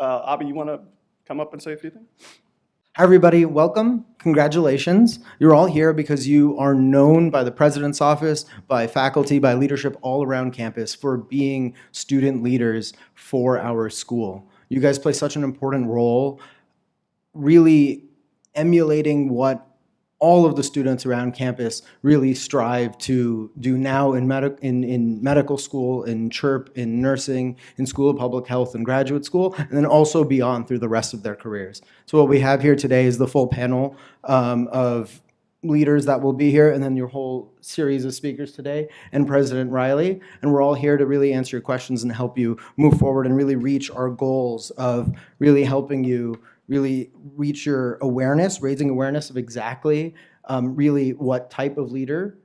Abby, you want to come up and say a few things? Hi, everybody. Welcome. Congratulations. You're all here because you are known by the president's office, by faculty, by leadership all around campus for being student leaders for our school. You guys play such an important role, really emulating what all of the students around campus really strive to do now in medical school, in CHIRP, in nursing, in School of Public Health and graduate school, and then also beyond through the rest of their careers. So what we have here today is the full panel of leaders that will be here, and then your whole series of speakers today, and President Riley. And we're all here to really answer your questions and help you move forward and really reach our goals of really helping you really reach your awareness, raising awareness of exactly really what type of leader,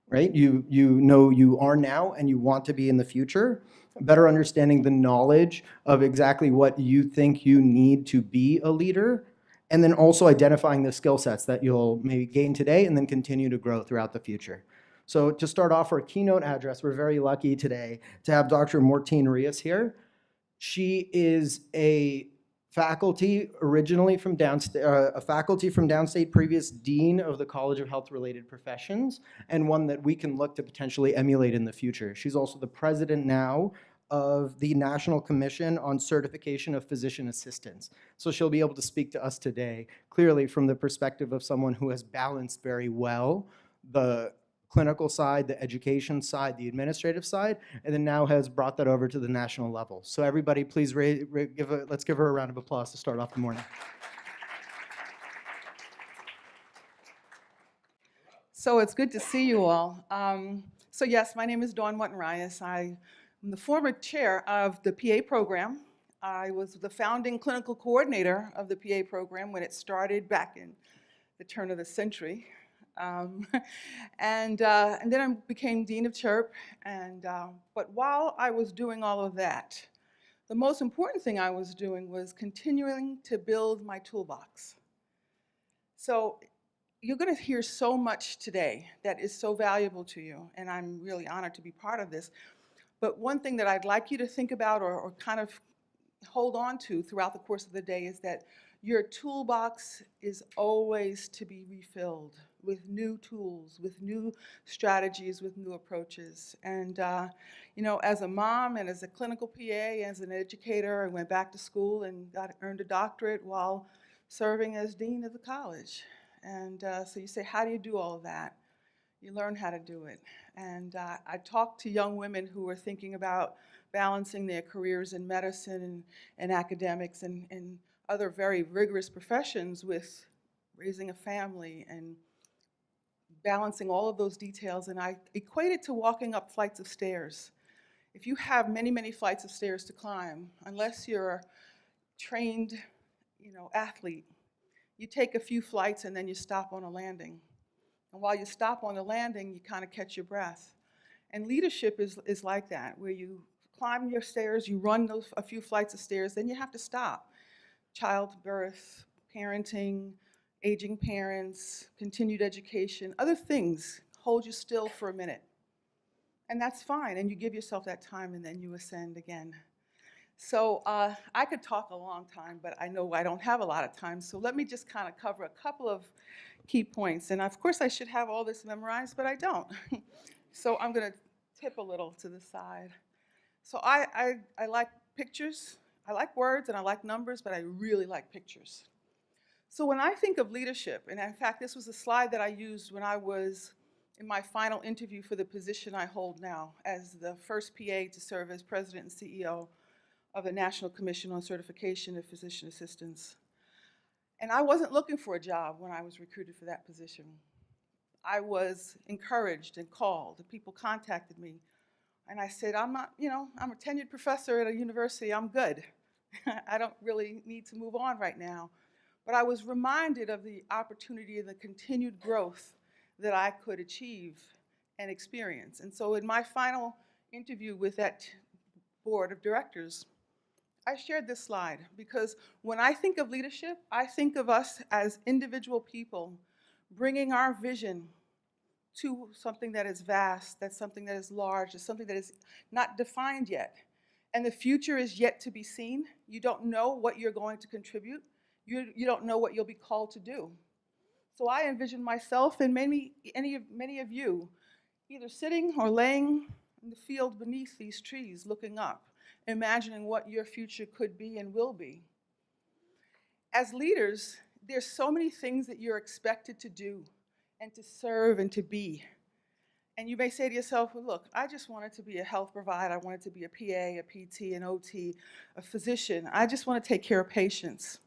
right, you know you are now and you want to be in the future, better understanding the knowledge of exactly what you think you need to be a leader, and then also identifying the skill sets that you'll maybe gain today and then continue to grow throughout the future. So to start off our keynote address, we're very lucky today to have Dr. Morton Rias here. She is a faculty originally from Downstate, a faculty from Downstate, previous dean of the College of Health-Related Professions, and one that we can look to potentially emulate in the future. She's also the president now of the National Commission on Certification of Physician Assistants. So she'll be able to speak to us today, clearly from the perspective of someone who has balanced very well the clinical side, the education side, the administrative side, and then now has brought that over to the national level. So everybody, please let's give her a round of applause to start off the morning. So it's good to see you all. So yes, my name is Dawn Morton Rias. I am the former chair of the PA program. I was the founding clinical coordinator of the PA program when it started back in the turn of the century. And then I became Dean of CHIRP, but while I was doing all of that, the most important thing I was doing was continuing to build my toolbox. So you're going to hear so much today that is so valuable to you, and I'm really honored to be part of this. But one thing that I'd like you to think about or kind of hold on to throughout the course of the day is that your toolbox is always to be refilled with new tools, with new strategies, with new approaches. And you know, as a mom and as a clinical PA, as an educator, I went back to school and earned a doctorate while serving as dean of the college. And so you say, how do you do all of that? You learn how to do it. And I talk to young women who are thinking about balancing their careers in medicine and academics and other very rigorous professions with raising a family and balancing all of those details, and I equate it to walking up flights of stairs. If you have many, many flights of stairs to climb, unless you're a trained, athlete, you take a few flights and then you stop on a landing. And while you stop on the landing, you kind of catch your breath. And leadership is like that, where you climb your stairs, you run a few flights of stairs, then you have to stop. Childbirth, parenting, aging parents, continued education, other things hold you still for a minute. And that's fine, and you give yourself that time and then you ascend again. So I could talk a long time, but I know I don't have a lot of time, so let me just kind of cover a couple of key points. And of course I should have all this memorized, but I don't. So I'm gonna tip a little to the side. So I like pictures, I like words and I like numbers, but I really like pictures. So when I think of leadership, and in fact, this was a slide that I used when I was in my final interview for the position I hold now as the first PA to serve as president and CEO of the National Commission on Certification of Physician Assistants. And I wasn't looking for a job when I was recruited for that position. I was encouraged and called, and people contacted me. And I said, I'm not, I'm a tenured professor at a university, I'm good. I don't really need to move on right now. But I was reminded of the opportunity and the continued growth that I could achieve and experience. And so in my final interview with that board of directors, I shared this slide because when I think of leadership, I think of us as individual people bringing our vision to something that is vast, that's something that is large, that's something that is not defined yet. and the future is yet to be seen. You don't know what you're going to contribute. You don't know what you'll be called to do. So I envision myself and many of you either sitting or laying in the field beneath these trees looking up, imagining what your future could be and will be. As leaders, there's so many things that you're expected to do and to serve and to be. And you may say to yourself, well, look, I just wanted to be a health provider. I wanted to be a PA, a PT, an OT, a physician. I just want to take care of patients.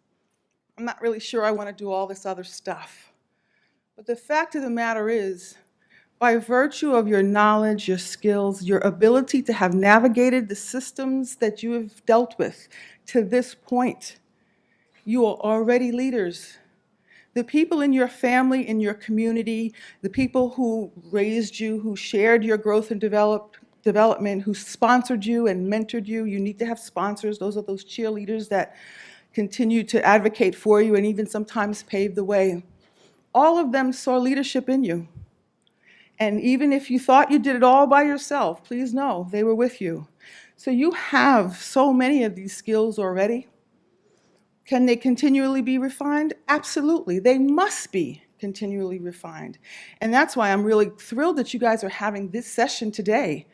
I'm not really sure I want to do all this other stuff. But the fact of the matter is, by virtue of your knowledge, your skills, your ability to have navigated the systems that you have dealt with to this point, you are already leaders. The people in your family, in your community, the people who raised you, who shared your growth and development, who sponsored you and mentored you. You need to have sponsors. Those are those cheerleaders that continue to advocate for you and even sometimes pave the way. All of them saw leadership in you. And even if you thought you did it all by yourself, please know they were with you. So you have so many of these skills already. Can they continually be refined? Absolutely. They must be continually refined. And that's why I'm really thrilled that you guys are having this session today.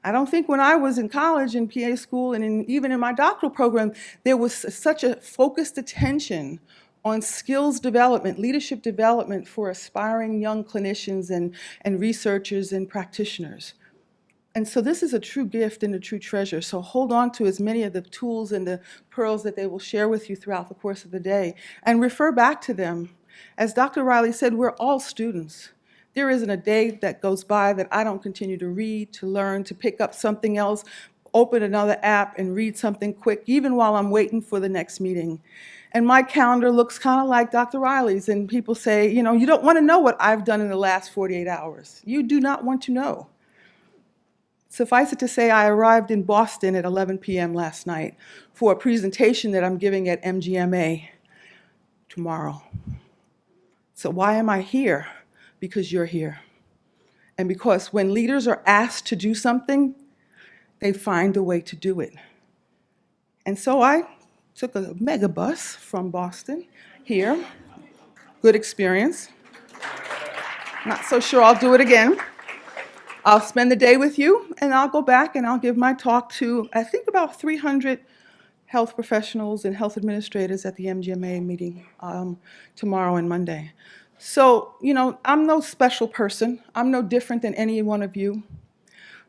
I don't think when I was in college, in PA school, and even in my doctoral program, there was such a focused attention on skills development, leadership development for aspiring young clinicians and researchers and practitioners. And so this is a true gift and a true treasure. So hold on to as many of the tools and the pearls that they will share with you throughout the course of the day, and refer back to them. As Dr. Riley said, we're all students. There isn't a day that goes by that I don't continue to read, to learn, to pick up something else, open another app and read something quick, even while I'm waiting for the next meeting. And my calendar looks kind of like Dr. Riley's, and people say, you know, you don't want to know what I've done in the last 48 hours. You do not want to know. Suffice it to say, I arrived in Boston at 11 p.m. last night for a presentation that I'm giving at MGMA tomorrow. So why am I here? Because you're here. And because when leaders are asked to do something, they find a way to do it. And so I took a megabus from Boston here. Good experience. Not so sure I'll do it again. I'll spend the day with you, and I'll go back and I'll give my talk to, I think, about 300 health professionals and health administrators at the MGMA meeting tomorrow and Monday. So, you know, I'm no special person. I'm no different than any one of you.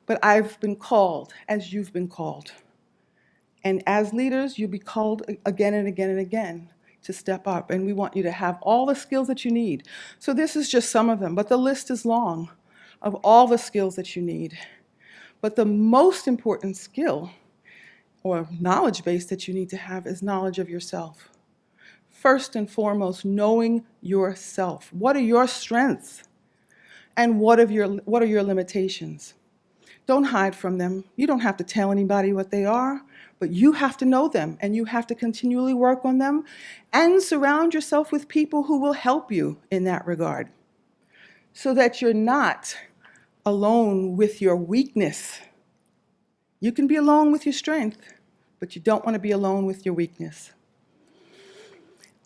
But I've been called as you've been called. And as leaders, you'll be called again and again and again to step up. And we want you to have all the skills that you need. So this is just some of them, but the list is long of all the skills that you need. But the most important skill or knowledge base that you need to have is knowledge of yourself. First and foremost, knowing yourself. What are your strengths? And what are your limitations? Don't hide from them. You don't have to tell anybody what they are, but you have to know them, and you have to continually work on them and surround yourself with people who will help you in that regard so that you're not alone with your weakness. You can be alone with your strength, but you don't want to be alone with your weakness.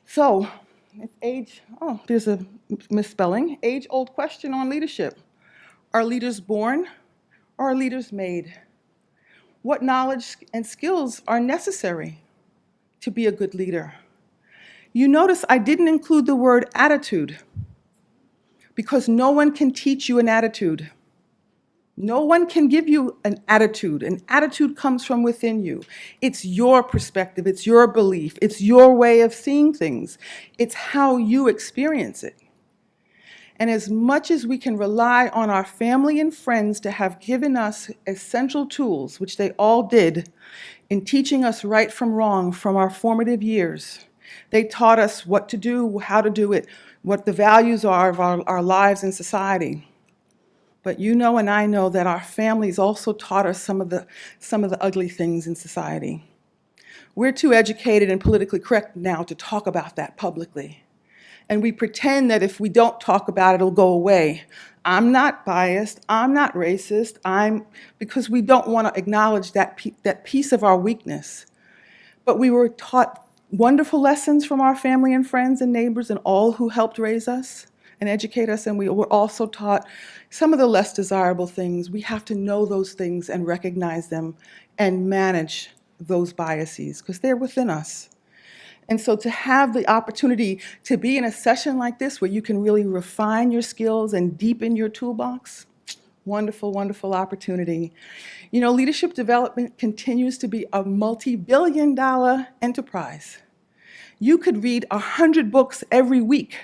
So, there's a misspelling. Age-old question on leadership. Are leaders born or are leaders made? What knowledge and skills are necessary to be a good leader? You notice I didn't include the word attitude because no one can teach you an attitude. No one can give you an attitude. An attitude comes from within you. It's your perspective, it's your belief, it's your way of seeing things. It's how you experience it. And as much as we can rely on our family and friends to have given us essential tools, which they all did, in teaching us right from wrong from our formative years, they taught us what to do, how to do it, what the values are of our lives in society. But you know and I know that our families also taught us some of the ugly things in society. We're too educated and politically correct now to talk about that publicly. And we pretend that if we don't talk about it, it'll go away. I'm not biased, I'm not racist, because we don't want to acknowledge that piece of our weakness. But we were taught wonderful lessons from our family and friends and neighbors and all who helped raise us and educate us, and we were also taught some of the less desirable things. We have to know those things and recognize them and manage those biases, because they're within us. And so to have the opportunity to be in a session like this where you can really refine your skills and deepen your toolbox, wonderful, wonderful opportunity. You know, leadership development continues to be a multi-billion-dollar enterprise. You could read 100 books every week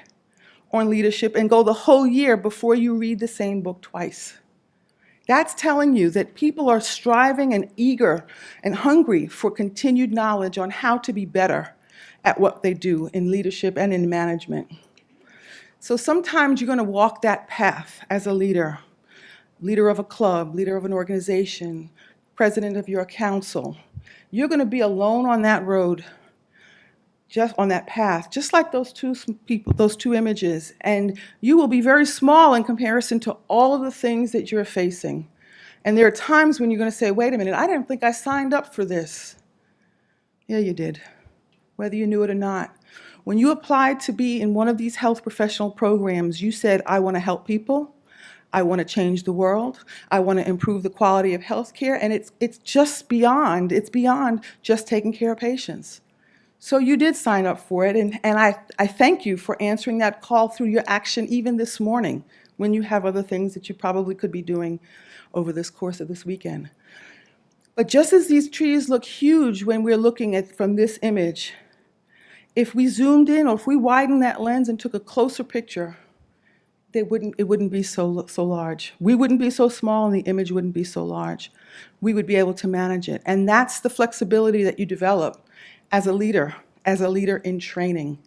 on leadership and go the whole year before you read the same book twice. That's telling you that people are striving and eager and hungry for continued knowledge on how to be better at what they do in leadership and in management. So sometimes you're going to walk that path as a leader of a club, leader of an organization, president of your council. You're going to be alone on that road, just on that path, just like those two people, those two images, and you will be very small in comparison to all of the things that you're facing. And there are times when you're going to say, wait a minute, I didn't think I signed up for this. Yeah, you did, whether you knew it or not. When you applied to be in one of these health professional programs, you said, I want to help people, I want to change the world, I want to improve the quality of health care, and it's beyond just taking care of patients. So you did sign up for it, and I thank you for answering that call through your action even this morning, when you have other things that you probably could be doing over this course of this weekend. But just as these trees look huge when we're looking at from this image, if we zoomed in or if we widened that lens and took a closer picture, it wouldn't be so large. We wouldn't be so small and the image wouldn't be so large. We would be able to manage it. And that's the flexibility that you develop as a leader in training.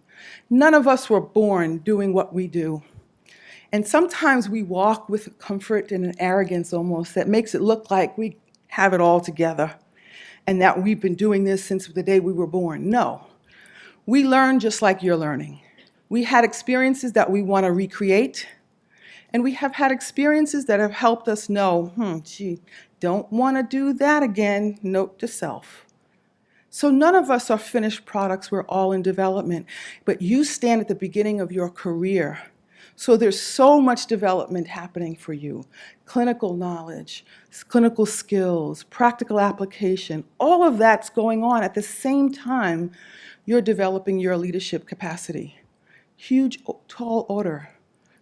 None of us were born doing what we do. And sometimes we walk with comfort and an arrogance almost that makes it look like we have it all together and that we've been doing this since the day we were born. No. We learn just like you're learning. We had experiences that we want to recreate, and we have had experiences that have helped us know, don't want to do that again, note to self. So none of us are finished products, we're all in development, but you stand at the beginning of your career. So there's so much development happening for you. Clinical knowledge, clinical skills, practical application, all of that's going on at the same time you're developing your leadership capacity. Huge, tall order,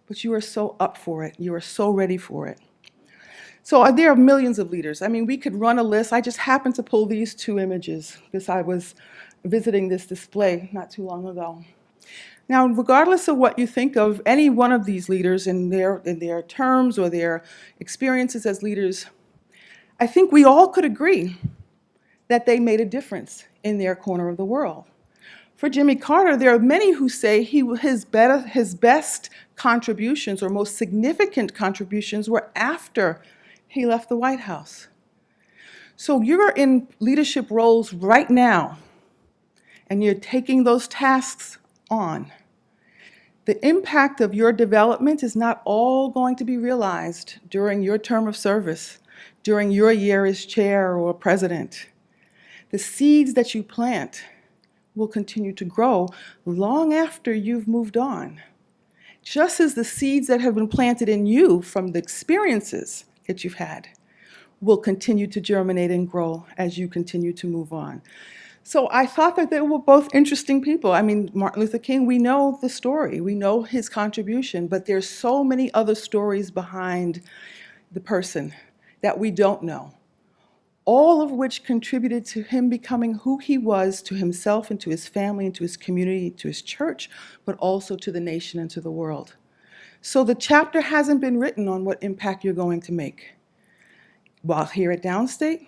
but you are so up for it. You are so ready for it. So there are millions of leaders. I mean, we could run a list. I just happened to pull these two images because I was visiting this display not too long ago. Now, regardless of what you think of any one of these leaders and their terms or their experiences as leaders, I think we all could agree that they made a difference in their corner of the world. For Jimmy Carter, there are many who say his best contributions or most significant contributions were after he left the White House. So you're in leadership roles right now, and you're taking those tasks on. The impact of your development is not all going to be realized during your term of service, during your year as chair or president. The seeds that you plant will continue to grow long after you've moved on. Just as the seeds that have been planted in you from the experiences that you've had will continue to germinate and grow as you continue to move on. So I thought that they were both interesting people. I mean, Martin Luther King, we know the story, we know his contribution, but there's so many other stories behind the person that we don't know, all of which contributed to him becoming who he was to himself and to his family and to his community, to his church, but also to the nation and to the world. So the chapter hasn't been written on what impact you're going to make. While here at Downstate,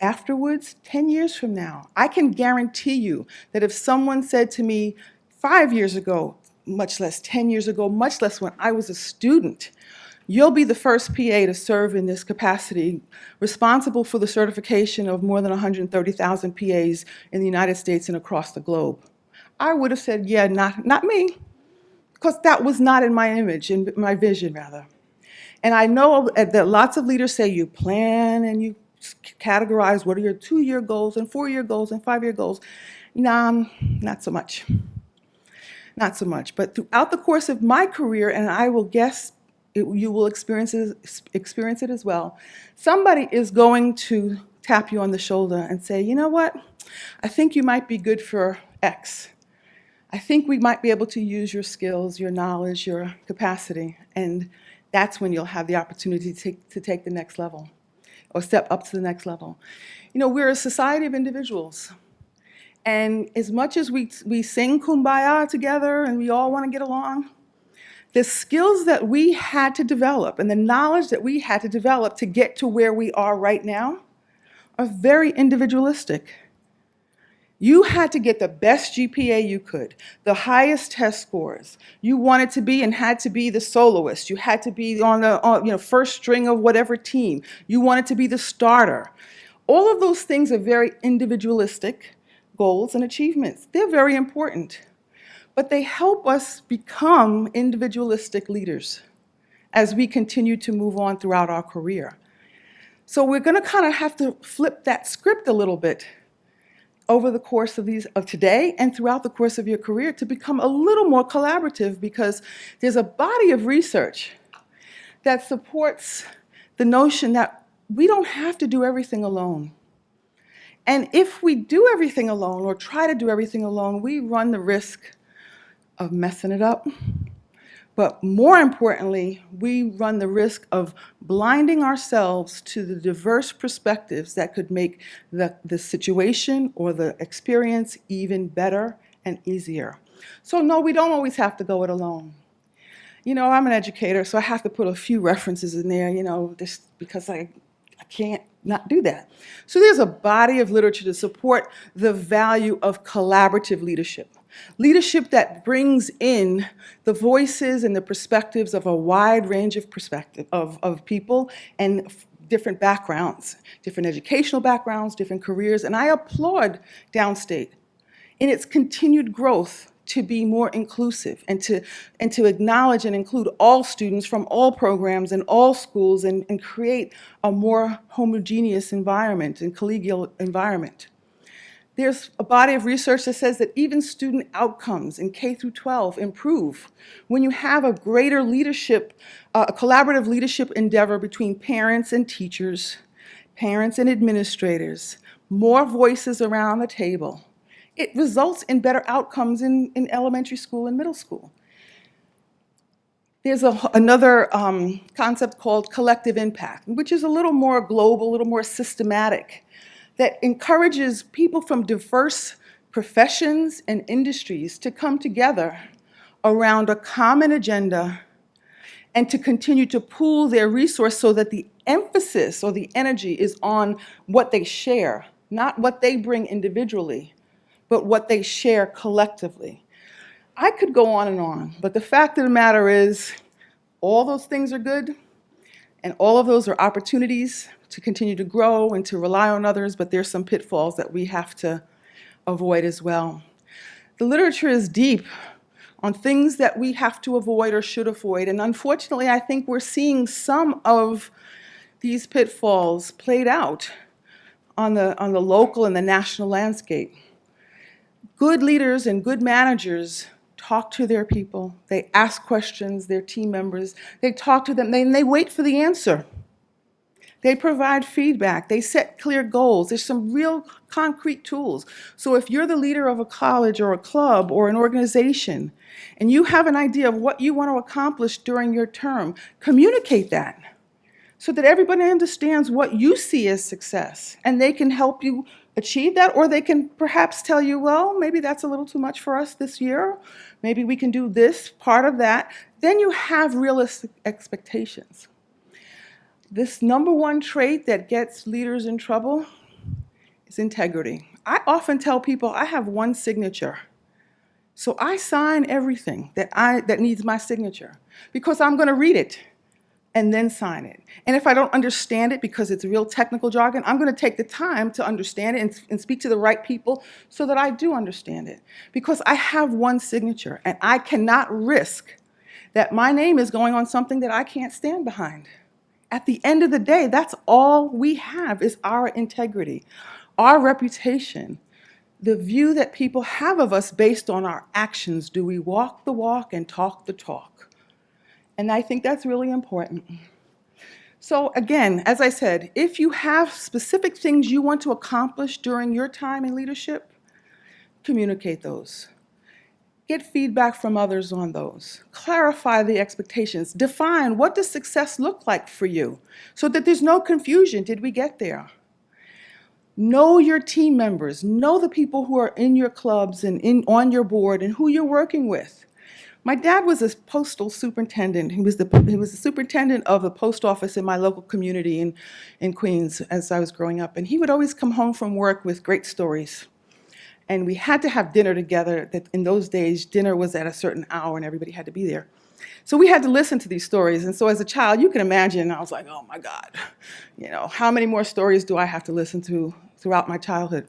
afterwards, 10 years from now, I can guarantee you that if someone said to me 5 years ago, much less 10 years ago, much less when I was a student, you'll be the first PA to serve in this capacity, responsible for the certification of more than 130,000 PAs in the United States and across the globe. I would have said, yeah, not me. because that was not in my image, in my vision, rather. And I know that lots of leaders say you plan and you categorize what are your 2-year goals and 4-year goals and 5-year goals. Nah, not so much. Not so much. But throughout the course of my career, and I will guess you will experience it as well, somebody is going to tap you on the shoulder and say, you know what, I think you might be good for X. I think we might be able to use your skills, your knowledge, your capacity, and that's when you'll have the opportunity to take the next level or step up to the next level. You know, we're a society of individuals. And as much as we sing Kumbaya together and we all want to get along, the skills that we had to develop and the knowledge that we had to develop to get to where we are right now are very individualistic. You had to get the best GPA you could, the highest test scores. You wanted to be and had to be the soloist. You had to be on the first string of whatever team. You wanted to be the starter. All of those things are very individualistic goals and achievements. They're very important, but they help us become individualistic leaders as we continue to move on throughout our career. So we're going to kind of have to flip that script a little bit over the course of today and throughout the course of your career to become a little more collaborative, because there's a body of research that supports the notion that we don't have to do everything alone. And if we do everything alone or try to do everything alone, we run the risk of messing it up. But more importantly, we run the risk of blinding ourselves to the diverse perspectives that could make the situation or the experience even better and easier. So no, we don't always have to go it alone. You know, I'm an educator, so I have to put a few references in there, just because I can't not do that. So there's a body of literature to support the value of collaborative leadership. Leadership that brings in the voices and the perspectives of a wide range of people and different backgrounds, different educational backgrounds, different careers. And I applaud Downstate in its continued growth to be more inclusive and to acknowledge and include all students from all programs and all schools and create a more homogeneous environment and collegial environment. There's a body of research that says that even student outcomes in K through 12 improve when you have a greater leadership, a collaborative leadership endeavor between parents and teachers, parents and administrators, more voices around the table. It results in better outcomes in elementary school and middle school. There's another concept called collective impact, which is a little more global, a little more systematic, that encourages people from diverse professions and industries to come together around a common agenda and to continue to pool their resource so that the emphasis or the energy is on what they share, not what they bring individually, but what they share collectively. I could go on, but the fact of the matter is all those things are good, and all of those are opportunities to continue to grow and to rely on others, but there's some pitfalls that we have to avoid as well. The literature is deep on things that we have to avoid or should avoid, and unfortunately, I think we're seeing some of these pitfalls played out on the local and the national landscape. Good leaders and good managers talk to their people. They ask questions, their team members. They talk to them, and they wait for the answer. They provide feedback. They set clear goals. There's some real concrete tools. So if you're the leader of a college or a club or an organization, and you have an idea of what you want to accomplish during your term, communicate that so that everybody understands what you see as success, and they can help you achieve that, or they can perhaps tell you, well, maybe that's a little too much for us this year. Maybe we can do this part of that. Then you have realistic expectations. This number one trait that gets leaders in trouble is integrity. I often tell people I have one signature. So I sign everything that needs my signature because I'm going to read it. and then sign it. And if I don't understand it because it's real technical jargon, I'm going to take the time to understand it and speak to the right people so that I do understand it. Because I have one signature, and I cannot risk that my name is going on something that I can't stand behind. At the end of the day, that's all we have is our integrity, our reputation, the view that people have of us based on our actions. Do we walk the walk and talk the talk? And I think that's really important. So again, as I said, if you have specific things you want to accomplish during your time in leadership, communicate those. Get feedback from others on those. Clarify the expectations. Define what does success look like for you so that there's no confusion. Did we get there? Know your team members. Know the people who are in your clubs and on your board and who you're working with. My dad was a postal superintendent. He was the superintendent of the post office in my local community in Queens as I was growing up. And he would always come home from work with great stories. And we had to have dinner together. That in those days, dinner was at a certain hour and everybody had to be there. So we had to listen to these stories. And so as a child, you can imagine, I was like, oh my God, how many more stories do I have to listen to throughout my childhood?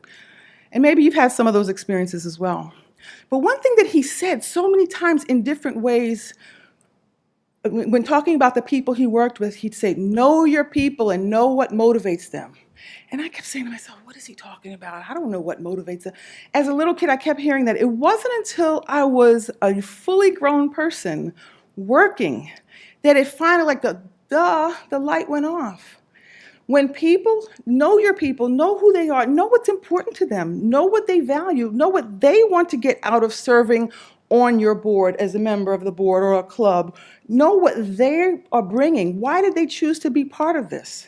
And maybe you've had some of those experiences as well. But one thing that he said so many times in different ways, when talking about the people he worked with, he'd say, know your people and know what motivates them. And I kept saying to myself, what is he talking about? I don't know what motivates them. As a little kid, I kept hearing that. It wasn't until I was a fully grown person working that it finally, like the light went off. When people know your people, know who they are, know what's important to them, know what they value, know what they want to get out of serving on your board as a member of the board or a club, know what they are bringing. Why did they choose to be part of this?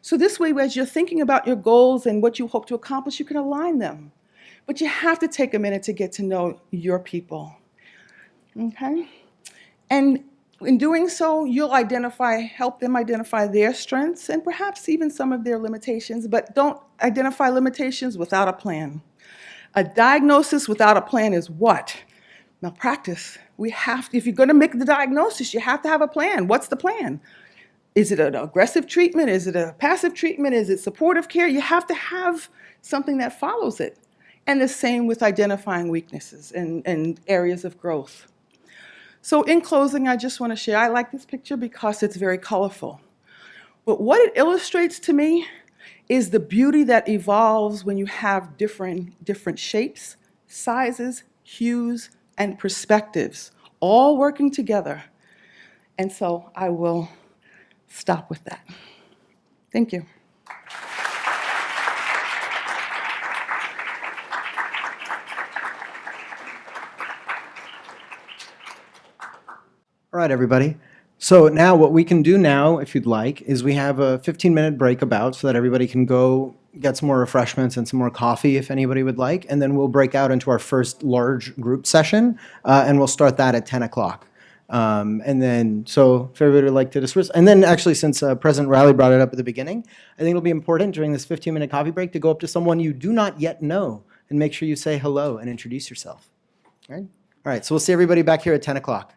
So this way, as you're thinking about your goals and what you hope to accomplish, you can align them. But you have to take a minute to get to know your people, okay? And in doing so, you'll help them identify their strengths and perhaps even some of their limitations, but don't identify limitations without a plan. A diagnosis without a plan is what? Malpractice. If you're gonna make the diagnosis, you have to have a plan. What's the plan? Is it an aggressive treatment? Is it a passive treatment? Is it supportive care? You have to have something that follows it. And the same with identifying weaknesses and areas of growth. So in closing, I just want to share, I like this picture because it's very colorful. But what it illustrates to me is the beauty that evolves when you have different shapes, sizes, hues, and perspectives all working together. And so I will stop with that. Thank you. All right, everybody. So now what we can do now, if you'd like, is we have a 15-minute break about so that everybody can go get some more refreshments and some more coffee if anybody would like. And then we'll break out into our first large group session, and we'll start that at 10 o'clock. And then, so if everybody would like to disperse. And then actually, since President Riley brought it up at the beginning, I think it'll be important during this 15-minute coffee break to go up to someone you do not yet know and make sure you say hello and introduce yourself. All right? All right, so we'll see everybody back here at 10 o'clock.